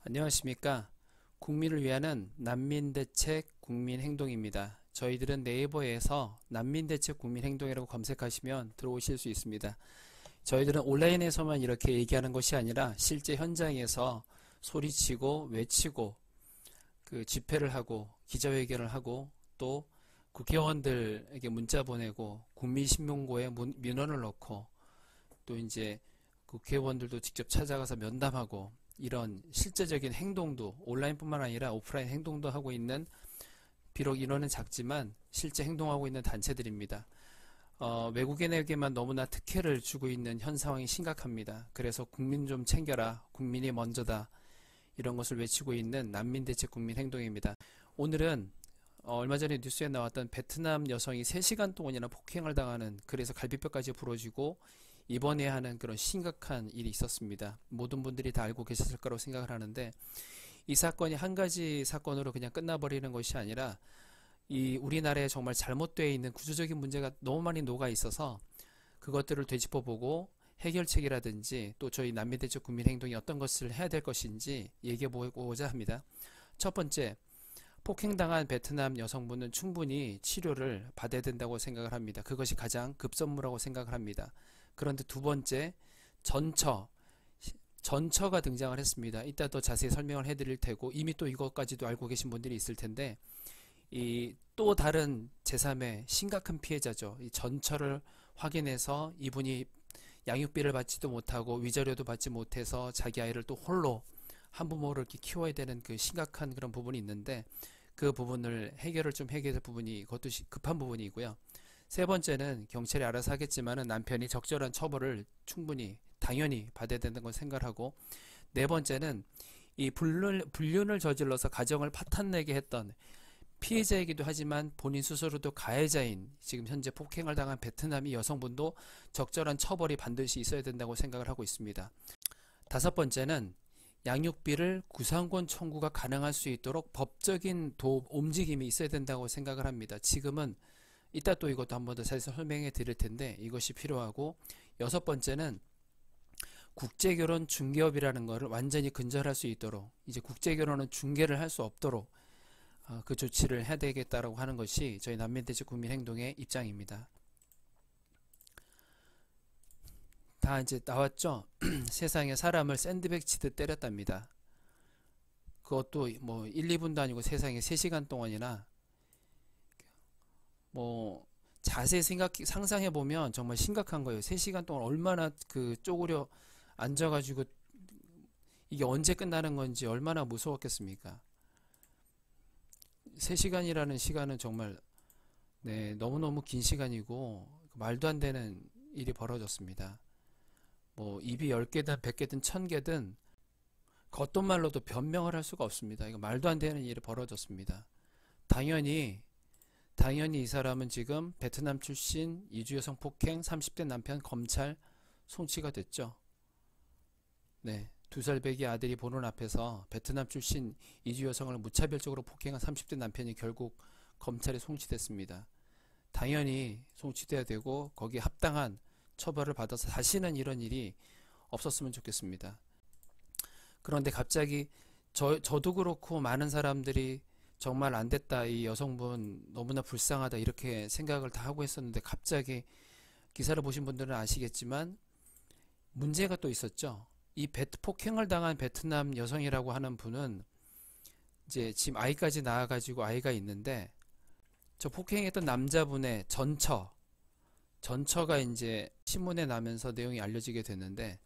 안녕하십니까. 국민을 위하는 난민대책 국민행동입니다. 저희들은 네이버에서 난민대책 국민행동이라고 검색하시면 들어오실 수 있습니다. 저희들은 온라인에서만 이렇게 얘기하는 것이 아니라 실제 현장에서 소리치고 외치고 집회를 하고 기자회견을 하고 또 국회의원들에게 문자 보내고 국민신문고에 민원을 넣고 또 이제 국회의원들도 직접 찾아가서 면담하고 이런 실제적인 행동도 온라인뿐만 아니라 오프라인 행동도 하고 있는, 비록 인원은 작지만 실제 행동하고 있는 단체들입니다. 외국인에게만 너무나 특혜를 주고 있는 현 상황이 심각합니다. 그래서 국민 좀 챙겨라, 국민이 먼저다, 이런 것을 외치고 있는 난민대책 국민행동입니다. 오늘은 얼마 전에 뉴스에 나왔던 베트남 여성이 3시간 동안이나 폭행을 당하는, 그래서 갈비뼈까지 부러지고 입원해야 하는 그런 심각한 일이 있었습니다. 모든 분들이 다 알고 계셨을 거라고 생각을 하는데, 이 사건이 한 가지 사건으로 그냥 끝나버리는 것이 아니라 이 우리나라에 정말 잘못되어 있는 구조적인 문제가 너무 많이 녹아 있어서 그것들을 되짚어보고 해결책이라든지 또 저희 난민대책 국민행동이 어떤 것을 해야 될 것인지 얘기해보고자 합니다. 첫 번째, 폭행당한 베트남 여성분은 충분히 치료를 받아야 된다고 생각을 합니다. 그것이 가장 급선무라고 생각을 합니다. 그런데 두 번째, 전처가 등장을 했습니다. 이따 더 자세히 설명을 해드릴 테고 이미 또 이것까지도 알고 계신 분들이 있을 텐데, 이 또 다른 제3의 심각한 피해자죠. 이 전처를 확인해서 이분이 양육비를 받지도 못하고 위자료도 받지 못해서 자기 아이를 또 홀로 한부모를 이렇게 키워야 되는 그 심각한 그런 부분이 있는데, 그 부분을 해결을 좀 해결할 부분이, 그것도 급한 부분이고요. 세 번째는 경찰이 알아서 하겠지만은 남편이 적절한 처벌을 충분히 당연히 받아야 된다는 걸 생각하고, 네 번째는 이 불륜을 저질러서 가정을 파탄내게 했던 피해자이기도 하지만 본인 스스로도 가해자인, 지금 현재 폭행을 당한 베트남이 여성분도 적절한 처벌이 반드시 있어야 된다고 생각을 하고 있습니다. 다섯 번째는 양육비를 구상권 청구가 가능할 수 있도록 법적인 움직임이 있어야 된다고 생각을 합니다. 지금은 이따 또 이것도 한 번 더 자세히 설명해 드릴 텐데 이것이 필요하고, 여섯 번째는 국제결혼 중개업이라는 것을 완전히 근절할 수 있도록, 이제 국제결혼은 중개를 할 수 없도록 그 조치를 해야 되겠다라고 하는 것이 저희 난민대책 국민행동의 입장입니다. 다 이제 나왔죠? 세상에 사람을 샌드백 치듯 때렸답니다. 그것도 뭐 1, 2분도 아니고 세상에 3시간 동안이나, 뭐 자세히 상상해 보면 정말 심각한 거예요. 3시간 동안 얼마나 쪼그려 앉아가지고 이게 언제 끝나는 건지 얼마나 무서웠겠습니까? 3시간이라는 시간은 정말 너무너무 긴 시간이고 말도 안 되는 일이 벌어졌습니다. 뭐 입이 10개든 100개든 1000개든 겉돈 말로도 변명을 할 수가 없습니다. 이거 말도 안 되는 일이 벌어졌습니다. 당연히 이 사람은 지금 베트남 출신 이주 여성 폭행 30대 남편 검찰 송치가 됐죠. 2살 배기 아들이 보는 앞에서 베트남 출신 이주 여성을 무차별적으로 폭행한 30대 남편이 결국 검찰에 송치됐습니다. 당연히 송치돼야 되고 거기에 합당한 처벌을 받아서 다시는 이런 일이 없었으면 좋겠습니다. 그런데 갑자기 저도 그렇고 많은 사람들이 정말 안 됐다, 이 여성분 너무나 불쌍하다, 이렇게 생각을 다 하고 있었는데 갑자기 기사를 보신 분들은 아시겠지만 문제가 또 있었죠. 이 폭행을 당한 베트남 여성이라고 하는 분은 이제 지금 아이까지 낳아가지고 아이가 있는데, 저 폭행했던 남자분의 전처가 이제 신문에 나면서 내용이 알려지게 됐는데,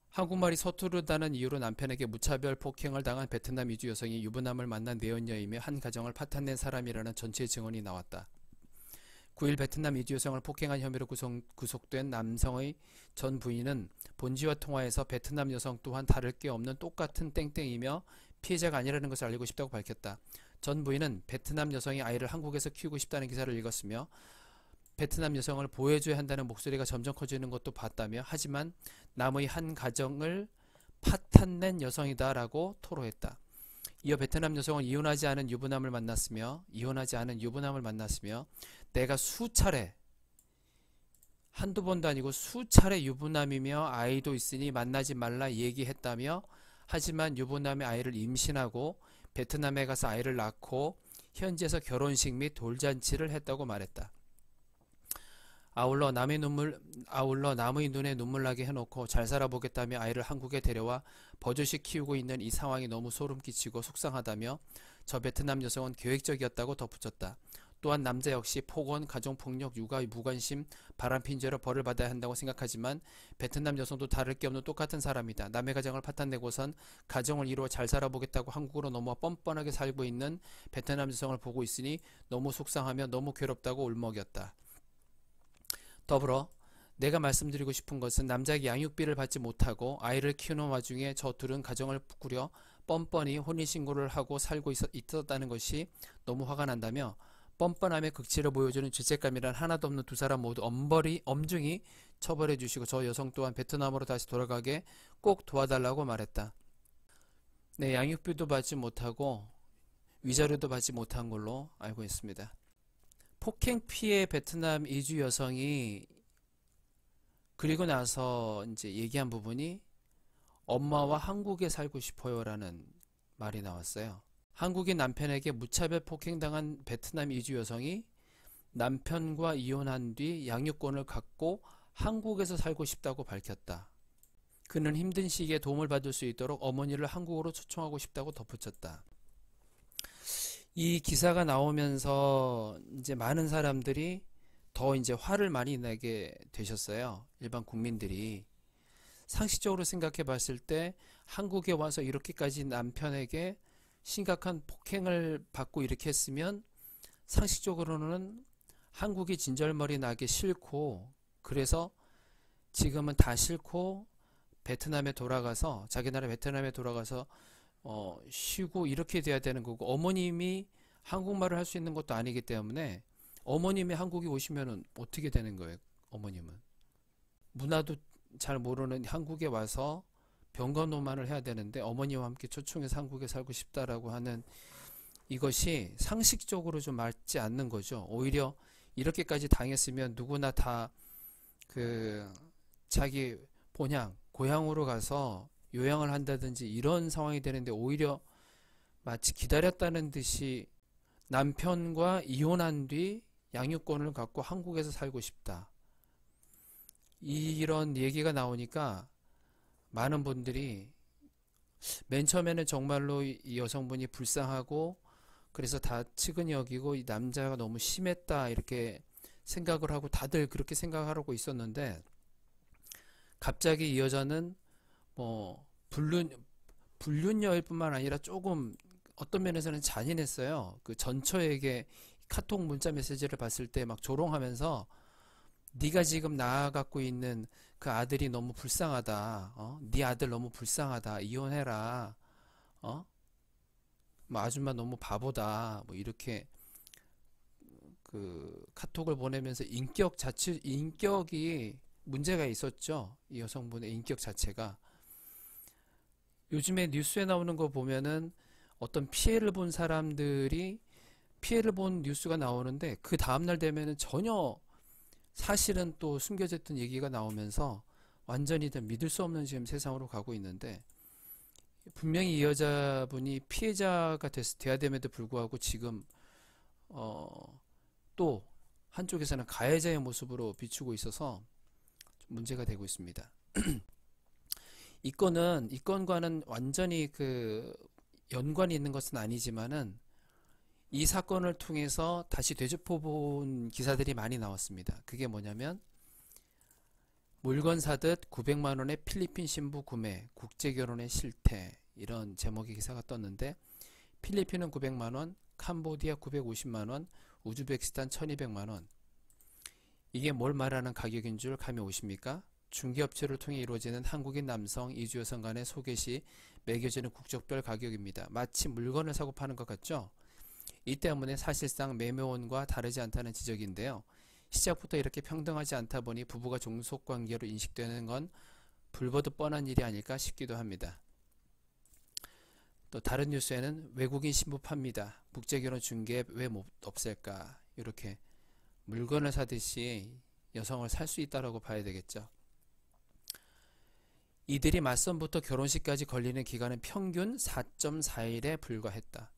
한국말이 서투르다는 이유로 남편에게 무차별 폭행을 당한 베트남 이주 여성이 유부남을 만난 내연녀이며 한 가정을 파탄낸 사람이라는 전체의 증언이 나왔다. 9일 베트남 이주 여성을 폭행한 혐의로 구속된 남성의 전 부인은 본지와 통화에서 베트남 여성 또한 다를 게 없는 똑같은 땡땡이며 피해자가 아니라는 것을 알리고 싶다고 밝혔다. 전 부인은 베트남 여성이 아이를 한국에서 키우고 싶다는 기사를 읽었으며 베트남 여성을 보호해줘야 한다는 목소리가 점점 커지는 것도 봤다며, 하지만 남의 한 가정을 파탄낸 여성이다라고 토로했다. 이어 베트남 여성은 이혼하지 않은 유부남을 만났으며 내가 수차례, 한두 번도 아니고 수차례 유부남이며 아이도 있으니 만나지 말라 얘기했다며 하지만 유부남의 아이를 임신하고 베트남에 가서 아이를 낳고 현지에서 결혼식 및 돌잔치를 했다고 말했다. 아울러 남의 눈에 눈물 나게 해놓고 잘 살아보겠다며 아이를 한국에 데려와 버젓이 키우고 있는 이 상황이 너무 소름 끼치고 속상하다며 저 베트남 여성은 계획적이었다고 덧붙였다. 또한 남자 역시 폭언, 가정폭력, 육아, 무관심, 바람핀 죄로 벌을 받아야 한다고 생각하지만 베트남 여성도 다를 게 없는 똑같은 사람이다. 남의 가정을 파탄내고선 가정을 이루어 잘 살아보겠다고 한국으로 넘어와 뻔뻔하게 살고 있는 베트남 여성을 보고 있으니 너무 속상하며 너무 괴롭다고 울먹였다. 더불어 내가 말씀드리고 싶은 것은 남자에게 양육비를 받지 못하고 아이를 키우는 와중에 저 둘은 가정을 꾸려 뻔뻔히 혼인신고를 하고 살고 있었다는 것이 너무 화가 난다며 뻔뻔함의 극치를 보여주는 죄책감이란 하나도 없는 두 사람 모두 엄중히 처벌해 주시고 저 여성 또한 베트남으로 다시 돌아가게 꼭 도와달라고 말했다. 네, 양육비도 받지 못하고 위자료도 받지 못한 걸로 알고 있습니다. 폭행 피해 베트남 이주 여성이 그리고 나서 이제 얘기한 부분이 엄마와 한국에 살고 싶어요라는 말이 나왔어요. 한국인 남편에게 무차별 폭행당한 베트남 이주 여성이 남편과 이혼한 뒤 양육권을 갖고 한국에서 살고 싶다고 밝혔다. 그는 힘든 시기에 도움을 받을 수 있도록 어머니를 한국으로 초청하고 싶다고 덧붙였다. 이 기사가 나오면서 이제 많은 사람들이 더 이제 화를 많이 내게 되셨어요. 일반 국민들이. 상식적으로 생각해 봤을 때 한국에 와서 이렇게까지 남편에게 심각한 폭행을 받고 이렇게 했으면 상식적으로는 한국이 진절머리 나기 싫고 그래서 지금은 다 싫고 베트남에 돌아가서 자기 나라 베트남에 돌아가서 쉬고 이렇게 돼야 되는 거고 어머님이 한국말을 할 수 있는 것도 아니기 때문에 어머님이 한국에 오시면은 어떻게 되는 거예요? 어머님은 문화도 잘 모르는 한국에 와서 병간호만을 해야 되는데 어머니와 함께 초청해서 한국에 살고 싶다라고 하는 이것이 상식적으로 좀 맞지 않는 거죠. 오히려 이렇게까지 당했으면 누구나 다 그 자기 본향 고향으로 가서 요양을 한다든지 이런 상황이 되는데 오히려 마치 기다렸다는 듯이 남편과 이혼한 뒤 양육권을 갖고 한국에서 살고 싶다. 이런 얘기가 나오니까 많은 분들이 맨 처음에는 정말로 이 여성분이 불쌍하고 그래서 다 측은히 여기고 이 남자가 너무 심했다 이렇게 생각을 하고 다들 그렇게 생각하고 있었는데 갑자기 이 여자는 뭐 불륜녀일 뿐만 아니라 조금 어떤 면에서는 잔인했어요. 그 전처에게 카톡 문자 메시지를 봤을 때 막 조롱하면서 네가 지금 낳아갖고 있는 그 아들이 너무 불쌍하다. 네 아들 너무 불쌍하다. 이혼해라. 뭐 아줌마 너무 바보다. 뭐 이렇게 그 카톡을 보내면서 인격이 문제가 있었죠. 이 여성분의 인격 자체가. 요즘에 뉴스에 나오는 거 보면은 어떤 피해를 본 사람들이 피해를 본 뉴스가 나오는데 그 다음날 되면은 전혀 사실은 또 숨겨졌던 얘기가 나오면서 완전히 믿을 수 없는 지금 세상으로 가고 있는데 분명히 이 여자분이 피해자가 돼야 됨에도 불구하고 지금 또 한쪽에서는 가해자의 모습으로 비추고 있어서 문제가 되고 있습니다. 이 건과는 완전히 그 연관이 있는 것은 아니지만은 이 사건을 통해서 다시 되짚어본 기사들이 많이 나왔습니다. 그게 뭐냐면 물건 사듯 900만 원의 필리핀 신부 구매, 국제결혼의 실태 이런 제목의 기사가 떴는데 필리핀은 900만 원, 캄보디아 950만 원, 우즈베키스탄 1200만 원. 이게 뭘 말하는 가격인 줄 감이 오십니까? 중개업체를 통해 이루어지는 한국인 남성 이주 여성 간의 소개 시 매겨지는 국적별 가격입니다. 마치 물건을 사고 파는 것 같죠? 이 때문에 사실상 매매원과 다르지 않다는 지적인데요. 시작부터 이렇게 평등하지 않다 보니 부부가 종속관계로 인식되는 건 불보듯 뻔한 일이 아닐까 싶기도 합니다. 또 다른 뉴스에는 외국인 신부 팝니다. 국제결혼 중개 왜 못 없앨까? 이렇게 물건을 사듯이 여성을 살 수 있다라고 봐야 되겠죠. 이들이 맞선부터 결혼식까지 걸리는 기간은 평균 4.4일에 불과했다.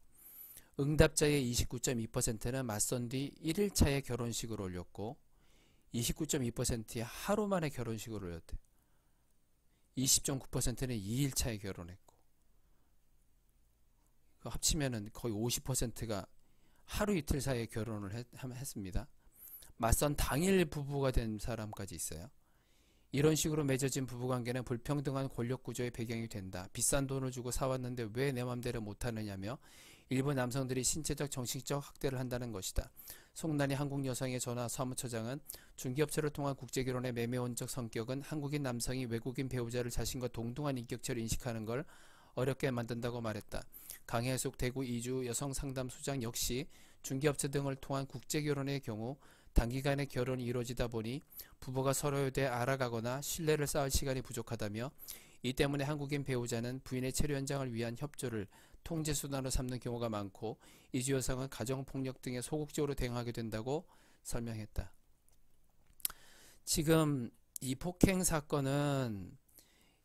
응답자의 29.2%는 맞선 뒤 1일차에 결혼식을 올렸고 29.2%의 하루 만에 결혼식을 올렸대. 20.9%는 2일차에 결혼했고 합치면은 거의 50%가 하루 이틀 사이에 결혼을 했습니다. 맞선 당일 부부가 된 사람까지 있어요. 이런 식으로 맺어진 부부관계는 불평등한 권력구조의 배경이 된다. 비싼 돈을 주고 사왔는데 왜 내 맘대로 못하느냐며 일부 남성들이 신체적 정신적 학대를 한다는 것이다. 송난이 한국여성의 전화 사무처장은 중개업체를 통한 국제결혼의 매매원적 성격은 한국인 남성이 외국인 배우자를 자신과 동등한 인격체로 인식하는 걸 어렵게 만든다고 말했다. 강혜숙 대구 이주 여성상담소장 역시 중개업체 등을 통한 국제결혼의 경우 단기간에 결혼이 이루어지다 보니 부부가 서로에 대해 알아가거나 신뢰를 쌓을 시간이 부족하다며 이 때문에 한국인 배우자는 부인의 체류 현장을 위한 협조를 통제수단으로 삼는 경우가 많고 이주 여성은 가정폭력 등에 소극적으로 대응하게 된다고 설명했다. 지금 이 폭행 사건은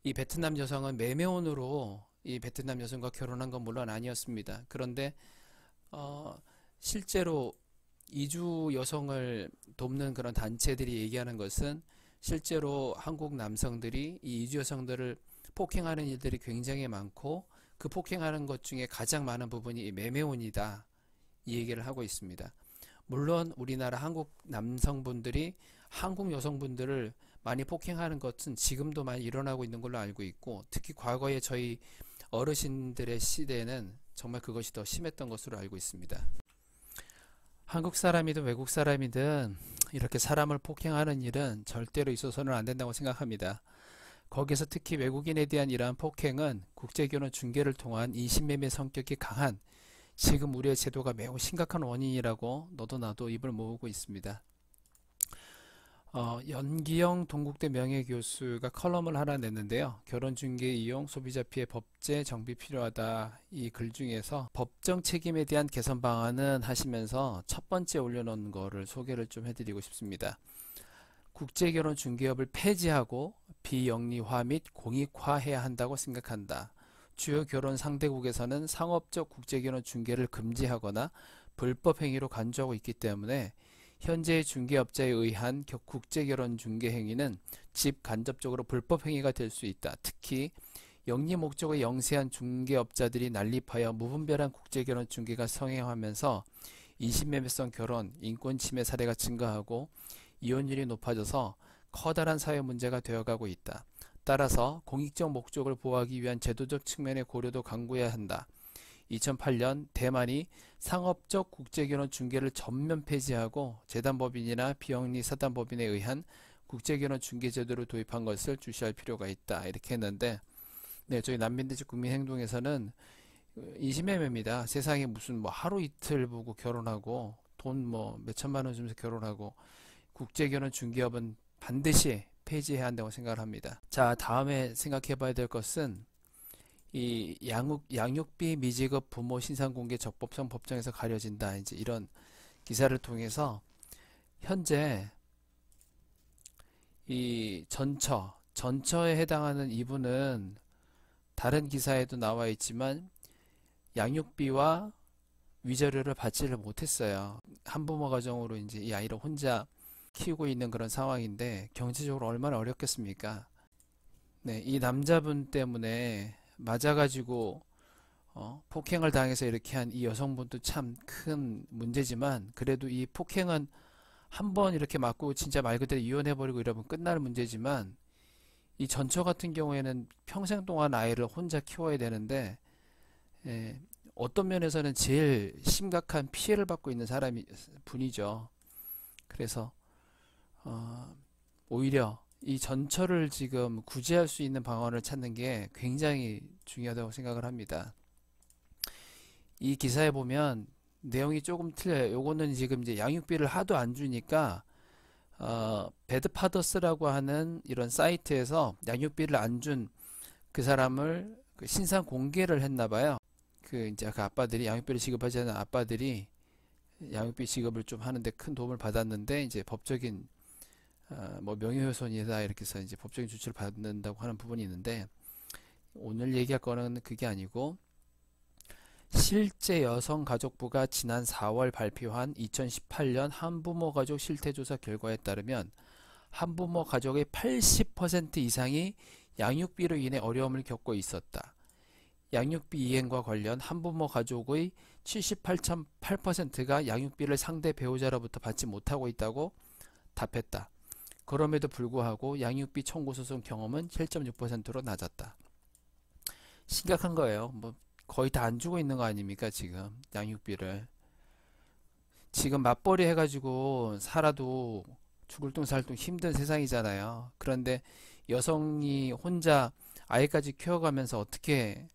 이 베트남 여성은 매매원으로 이 베트남 여성과 결혼한 건 물론 아니었습니다. 그런데 실제로 이주 여성을 돕는 그런 단체들이 얘기하는 것은 실제로 한국 남성들이 이 이주 여성들을 폭행하는 일들이 굉장히 많고 그 폭행하는 것 중에 가장 많은 부분이 매매원이다, 이 얘기를 하고 있습니다. 물론 우리나라 한국 남성분들이 한국 여성분들을 많이 폭행하는 것은 지금도 많이 일어나고 있는 걸로 알고 있고 특히 과거에 저희 어르신들의 시대에는 정말 그것이 더 심했던 것으로 알고 있습니다. 한국 사람이든 외국 사람이든 이렇게 사람을 폭행하는 일은 절대로 있어서는 안 된다고 생각합니다. 거기서 특히 외국인에 대한 이러한 폭행은 국제결혼 중개를 통한 인신매매 성격이 강한 지금 우리의 제도가 매우 심각한 원인이라고 너도 나도 입을 모으고 있습니다. 연기영 동국대 명예교수가 컬럼을 하나 냈는데요. 결혼중개 이용 소비자 피해 법제 정비 필요하다, 이 글 중에서 법정 책임에 대한 개선 방안은 하시면서 첫 번째 올려놓은 거를 소개를 좀 해드리고 싶습니다. 국제결혼 중개업을 폐지하고 비영리화 및 공익화해야 한다고 생각한다. 주요 결혼 상대국에서는 상업적 국제결혼 중개를 금지하거나 불법 행위로 간주하고 있기 때문에 현재의 중개업자에 의한 국제결혼 중개 행위는 직간접적으로 불법 행위가 될 수 있다. 특히 영리 목적의 영세한 중개업자들이 난립하여 무분별한 국제결혼 중개가 성행하면서 인신매매성 결혼, 인권 침해 사례가 증가하고 이혼율이 높아져서 커다란 사회 문제가 되어가고 있다. 따라서 공익적 목적을 보호하기 위한 제도적 측면의 고려도 강구해야 한다. 2008년 대만이 상업적 국제결혼 중개를 전면 폐지하고 재단법인이나 비영리 사단법인에 의한 국제결혼 중개제도를 도입한 것을 주시할 필요가 있다, 이렇게 했는데, 네, 저희 난민대책 국민행동에서는 인신매매입니다. 세상에 무슨 뭐 하루 이틀 보고 결혼하고 돈 뭐 몇천만 원 주면서 결혼하고, 국제결혼 중개업은 반드시 폐지해야 한다고 생각을 합니다. 자, 다음에 생각해 봐야 될 것은 이 양육비 미지급 부모 신상공개 적법성 법정에서 가려진다, 이제 이런 기사를 통해서 현재 이 전처에 해당하는 이분은 다른 기사에도 나와 있지만 양육비와 위자료를 받지를 못했어요. 한부모 가정으로 이제 이 아이를 혼자 키우고 있는 그런 상황인데 경제적으로 얼마나 어렵겠습니까? 네, 이 남자분 때문에 맞아가지고 폭행을 당해서 이렇게 한 이 여성분도 참 큰 문제지만, 그래도 이 폭행은 한번 이렇게 맞고 진짜 말 그대로 이혼해버리고 이러면 끝날 문제지만, 이 전처 같은 경우에는 평생 동안 아이를 혼자 키워야 되는데, 어떤 면에서는 제일 심각한 피해를 받고 있는 분이죠. 그래서 오히려 이 전처를 지금 구제할 수 있는 방안을 찾는 게 굉장히 중요하다고 생각을 합니다. 이 기사에 보면 내용이 조금 틀려요. 요거는 지금 이제 양육비를 하도 안 주니까 배드파더스라고 하는 이런 사이트에서 양육비를 안 준 그 사람을 신상 공개를 했나 봐요. 이제 그 아빠들이 양육비를 지급하지 않은 아빠들이 양육비 지급을 좀 하는데 큰 도움을 받았는데 이제 법적인 뭐 명예훼손이다 이렇게 해서 이제 법적인 조치를 받는다고 하는 부분이 있는데, 오늘 얘기할 거는 그게 아니고, 실제 여성가족부가 지난 4월 발표한 2018년 한부모 가족 실태조사 결과에 따르면 한부모 가족의 80% 이상이 양육비로 인해 어려움을 겪고 있었다. 양육비 이행과 관련 한부모 가족의 78.8%가 양육비를 상대 배우자로부터 받지 못하고 있다고 답했다. 그럼에도 불구하고 양육비 청구 소송 경험은 7.6%로 낮았다. 심각한 거예요. 뭐 거의 다 안 주고 있는 거 아닙니까, 지금 양육비를. 지금 맞벌이 해가지고 살아도 죽을 둥 살 둥 힘든 세상이잖아요. 그런데 여성이 혼자 아이까지 키워가면서 어떻게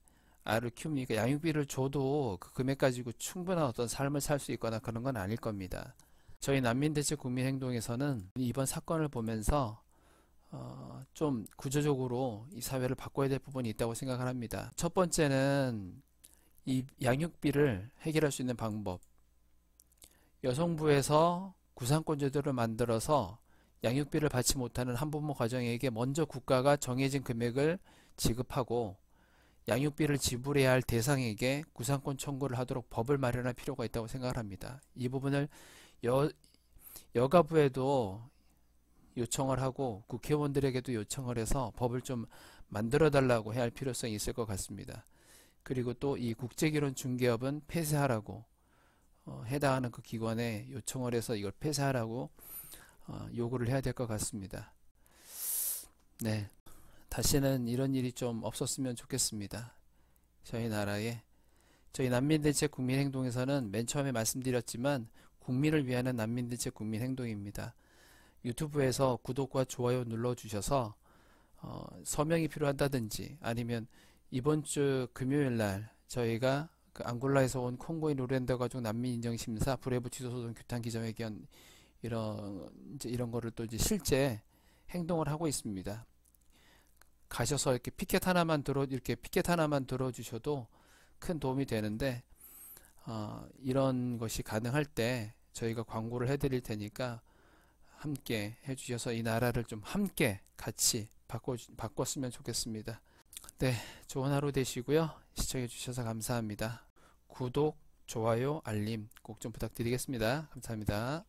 아이를 키웁니까? 양육비를 줘도 그 금액 가지고 충분한 어떤 삶을 살 수 있거나 그런 건 아닐 겁니다. 저희 난민대책 국민행동에서는 이번 사건을 보면서 좀 구조적으로 이 사회를 바꿔야 될 부분이 있다고 생각을 합니다. 첫 번째는 이 양육비를 해결할 수 있는 방법. 여성부에서 구상권제도를 만들어서 양육비를 받지 못하는 한부모 가정에게 먼저 국가가 정해진 금액을 지급하고, 양육비를 지불해야 할 대상에게 구상권 청구를 하도록 법을 마련할 필요가 있다고 생각을 합니다. 이 부분을 여가부에도 요청을 하고 국회의원들에게도 요청을 해서 법을 좀 만들어 달라고 해야 할 필요성이 있을 것 같습니다. 그리고 또 이 국제결혼 중개업은 폐쇄하라고 해당하는 그 기관에 요청을 해서 이걸 폐쇄하라고 요구를 해야 될 것 같습니다. 네, 다시는 이런 일이 좀 없었으면 좋겠습니다. 저희 나라에. 저희 난민대책 국민행동에서는 맨 처음에 말씀드렸지만 국민을 위하는 난민대책 국민행동입니다. 유튜브에서 구독과 좋아요 눌러주셔서 서명이 필요하다든지, 아니면 이번 주 금요일날 저희가 그 앙골라에서 온 콩고인 루렌더 가족 난민 인정 심사, 불회부 취소 소송 규탄 기자회견, 이런 거를 또 이제 실제 행동을 하고 있습니다. 가셔서 이렇게 피켓 하나만 들어주셔도 큰 도움이 되는데, 이런 것이 가능할 때 저희가 광고를 해드릴 테니까 함께 해주셔서 이 나라를 좀 함께 같이 바꿨으면 좋겠습니다. 네, 좋은 하루 되시고요. 시청해주셔서 감사합니다. 구독, 좋아요, 알림 꼭 좀 부탁드리겠습니다. 감사합니다.